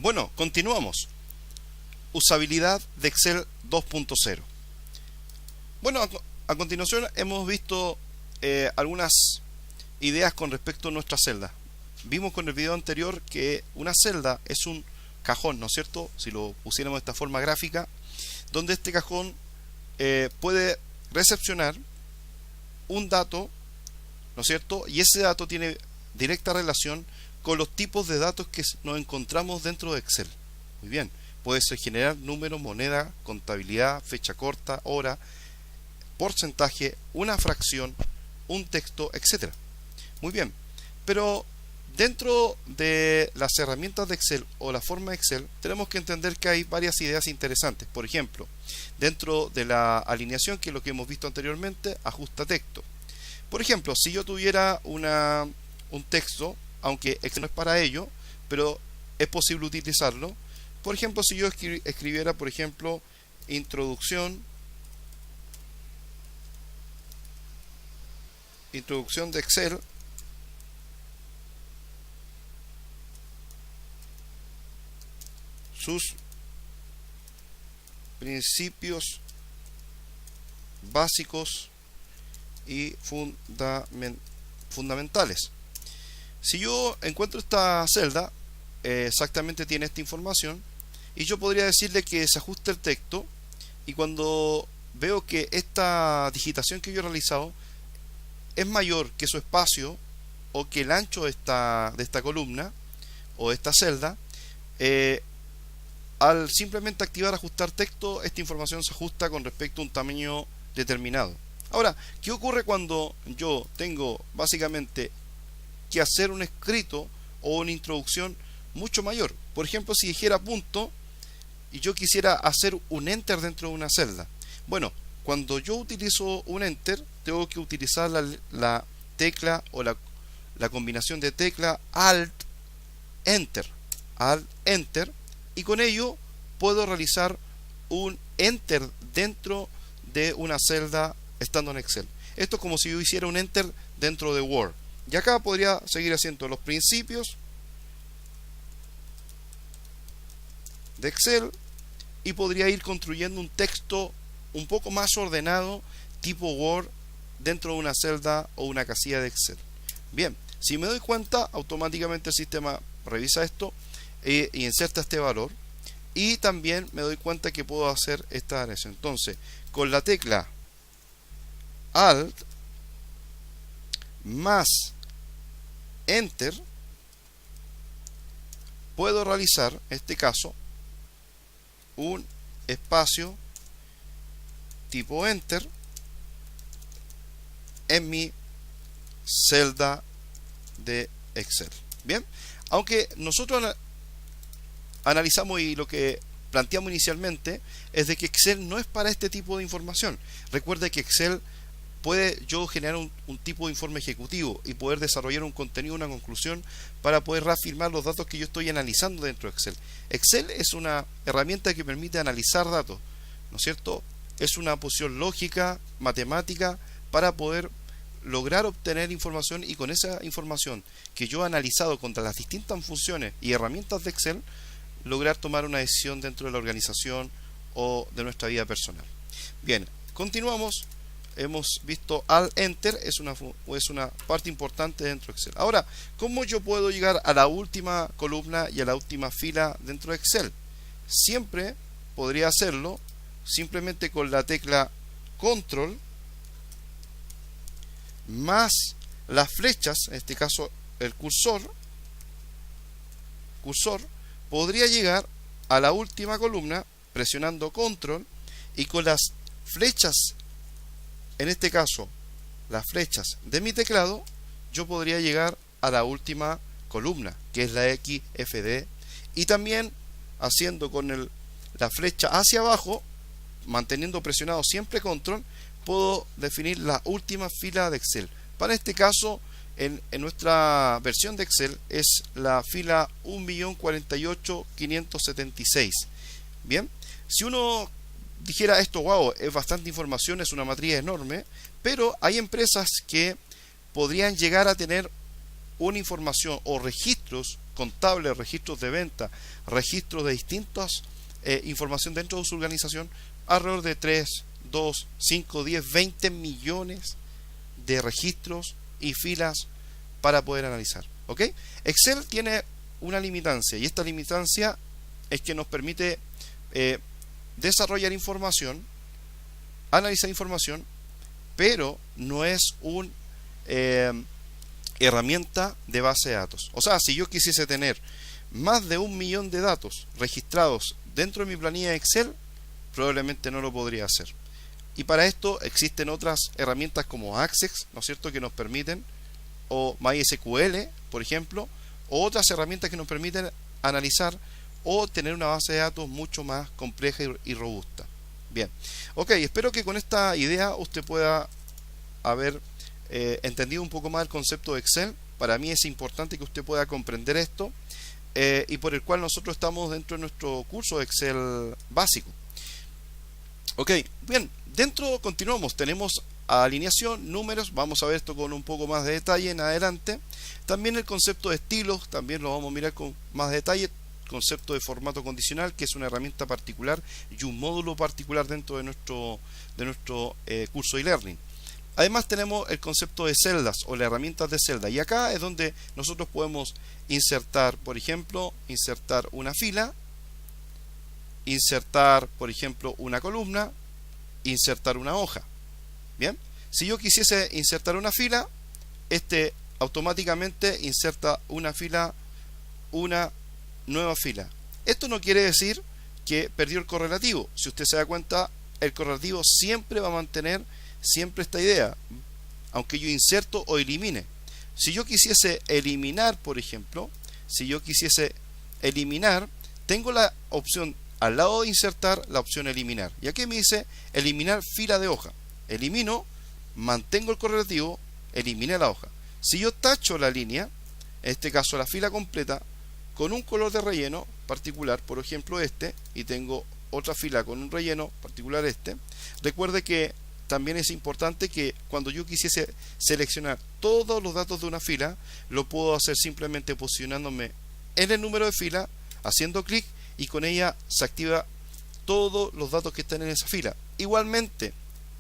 Bueno, continuamos. Usabilidad de Excel 2.0. Bueno, a continuación hemos visto algunas ideas con respecto a nuestra celda. Vimos con el video anterior que una celda es un cajón, ¿no es cierto? Si lo pusiéramos de esta forma gráfica, donde este cajón puede recepcionar un dato, ¿no es cierto? Y ese dato tiene directa relación con los tipos de datos que nos encontramos dentro de Excel. Muy bien, puede ser generar número, moneda, contabilidad, fecha corta, hora, porcentaje, una fracción, un texto, etc. Muy bien, pero dentro de las herramientas de Excel o la forma de Excel tenemos que entender que hay varias ideas interesantes. Por ejemplo, dentro de la alineación, que es lo que hemos visto anteriormente, ajusta texto. Por ejemplo, si yo tuviera un texto, aunque Excel no es para ello, pero es posible utilizarlo. Por ejemplo, si yo escribiera, por ejemplo, introducción de Excel, sus principios básicos y fundamentales. Si yo encuentro esta celda, exactamente tiene esta información, y yo podría decirle que se ajuste el texto, y cuando veo que esta digitación que yo he realizado es mayor que su espacio o que el ancho de esta columna o de esta celda, al simplemente activar ajustar texto, esta información se ajusta con respecto a un tamaño determinado. Ahora, ¿qué ocurre cuando yo tengo básicamente que hacer un escrito o una introducción mucho mayor? Por ejemplo, si dijera punto y yo quisiera hacer un enter dentro de una celda. Bueno, cuando yo utilizo un enter, tengo que utilizar la tecla o la combinación de tecla alt enter, y con ello puedo realizar un enter dentro de una celda estando en Excel. Esto es como si yo hiciera un enter dentro de Word. Y acá podría seguir haciendo los principios de Excel y podría ir construyendo un texto un poco más ordenado tipo Word dentro de una celda o una casilla de Excel. Bien, si me doy cuenta, automáticamente el sistema revisa esto y inserta este valor, y también me doy cuenta que puedo hacer esta variación. Entonces, con la tecla alt más enter puedo realizar, en este caso, un espacio tipo enter en mi celda de Excel. Bien, aunque nosotros analizamos y lo que planteamos inicialmente es de que Excel no es para este tipo de información. Recuerde que Excel puede yo generar un tipo de informe ejecutivo y poder desarrollar un contenido, una conclusión, para poder reafirmar los datos que yo estoy analizando dentro de Excel. Excel es una herramienta que permite analizar datos, ¿no es cierto? Es una posición lógica, matemática, para poder lograr obtener información, y con esa información que yo he analizado contra las distintas funciones y herramientas de Excel, lograr tomar una decisión dentro de la organización o de nuestra vida personal. Bien, continuamos. Hemos visto al enter es una parte importante dentro de Excel. Ahora, ¿cómo yo puedo llegar a la última columna y a la última fila dentro de Excel? Siempre podría hacerlo simplemente con la tecla control más las flechas, en este caso el cursor, podría llegar a la última columna presionando control, y con las flechas, en este caso las flechas de mi teclado, yo podría llegar a la última columna, que es la XFD, y también haciendo con la flecha hacia abajo, manteniendo presionado siempre control, puedo definir la última fila de Excel. Para este caso, en nuestra versión de Excel es la fila 1.048.576. Bien, si uno dijera esto, wow, es bastante información, es una matriz enorme, pero hay empresas que podrían llegar a tener una información o registros contables, registros de venta, registros de distintas información dentro de su organización, alrededor de 3, 2, 5, 10, 20 millones de registros y filas para poder analizar. ¿Ok? Excel tiene una limitancia, y esta limitancia es que nos permite desarrollar información, analizar información, pero no es una herramienta de base de datos. O sea, si yo quisiese tener más de 1.000.000 de datos registrados dentro de mi planilla de Excel, probablemente no lo podría hacer. Y para esto existen otras herramientas como Access, ¿no es cierto?, que nos permiten, o MySQL, por ejemplo, o otras herramientas que nos permiten analizar o tener una base de datos mucho más compleja y robusta. Bien, ok, espero que con esta idea usted pueda haber entendido un poco más el concepto de Excel. Para mí es importante que usted pueda comprender esto, y por el cual nosotros estamos dentro de nuestro curso de Excel básico. Ok, bien, continuamos, tenemos alineación, números, vamos a ver esto con un poco más de detalle en adelante. También el concepto de estilos, también lo vamos a mirar con más detalle. Concepto de formato condicional, que es una herramienta particular y un módulo particular dentro de nuestro curso e-learning. Además tenemos el concepto de celdas o las herramientas de celda, y acá es donde nosotros podemos insertar, por ejemplo, insertar una fila, insertar, por ejemplo, una columna, insertar una hoja. Bien, si yo quisiese insertar una fila, automáticamente inserta una fila, una nueva fila. Esto no quiere decir que perdió el correlativo. Si usted se da cuenta, el correlativo siempre va a mantener siempre esta idea, aunque yo inserto o elimine. Si yo quisiese eliminar, por ejemplo, tengo la opción al lado de insertar, la opción eliminar. Y aquí me dice eliminar fila de hoja. Elimino, mantengo el correlativo, eliminé la hoja. Si yo tacho la línea, en este caso la fila completa, con un color de relleno particular, por ejemplo y tengo otra fila con un relleno particular recuerde que también es importante que cuando yo quisiese seleccionar todos los datos de una fila, lo puedo hacer simplemente posicionándome en el número de fila, haciendo clic, y con ella se activa todos los datos que están en esa fila. Igualmente,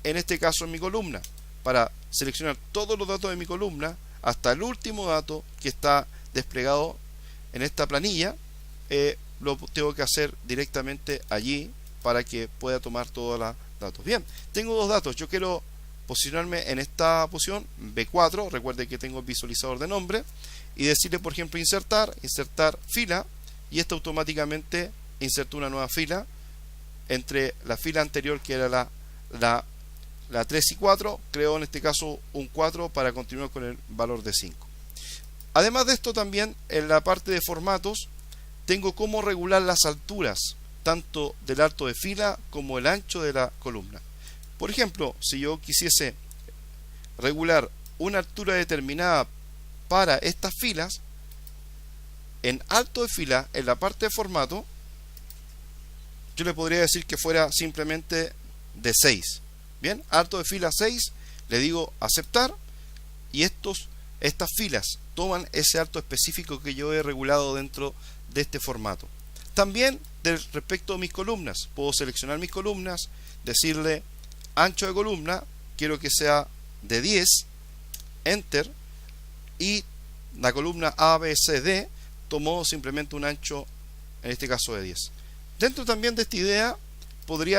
en este caso en mi columna, para seleccionar todos los datos de mi columna, hasta el último dato que está desplegado en esta planilla, lo tengo que hacer directamente allí para que pueda tomar todos los datos. Bien, tengo dos datos. Yo quiero posicionarme en esta posición B4. Recuerde que tengo el visualizador de nombre, y decirle, por ejemplo, insertar fila, y esto automáticamente insertó una nueva fila entre la fila anterior, que era la 3 y 4. Creo en este caso un 4 para continuar con el valor de 5. Además de esto, también en la parte de formatos tengo cómo regular las alturas, tanto del alto de fila como el ancho de la columna. Por ejemplo, si yo quisiese regular una altura determinada para estas filas, en alto de fila, en la parte de formato, yo le podría decir que fuera simplemente de 6. Bien, alto de fila 6, le digo aceptar, y estas filas toman ese alto específico que yo he regulado dentro de este formato. También respecto a mis columnas, puedo seleccionar mis columnas, decirle ancho de columna, quiero que sea de 10, enter, y la columna A, B, C, D tomó simplemente un ancho, en este caso de 10. Dentro también de esta idea, podré,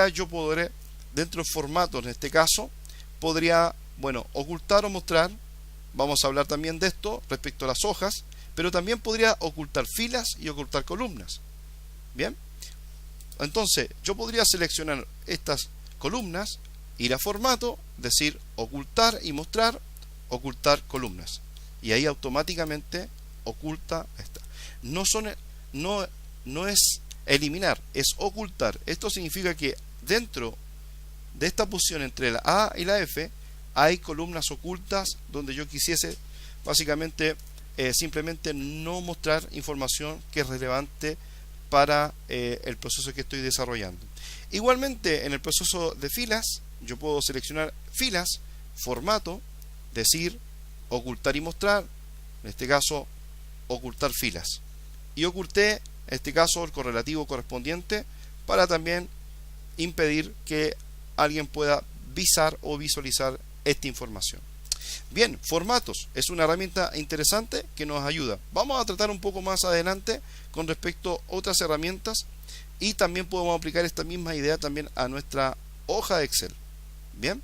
dentro de formatos, en este caso, podría, ocultar o mostrar. Vamos a hablar también de esto respecto a las hojas, pero también podría ocultar filas y ocultar columnas. Bien, entonces yo podría seleccionar estas columnas, ir a formato, decir ocultar y mostrar, ocultar columnas, y ahí automáticamente oculta esta. No es eliminar, es ocultar. Esto significa que dentro de esta posición entre la A y la F hay columnas ocultas donde yo quisiese básicamente simplemente no mostrar información que es relevante para el proceso que estoy desarrollando. Igualmente, en el proceso de filas, yo puedo seleccionar filas, formato, decir ocultar y mostrar, en este caso ocultar filas, y oculté en este caso el correlativo correspondiente para también impedir que alguien pueda visar o visualizar esta información. Bien, formatos es una herramienta interesante que nos ayuda. Vamos a tratar un poco más adelante con respecto a otras herramientas, y también podemos aplicar esta misma idea también a nuestra hoja de Excel. Bien,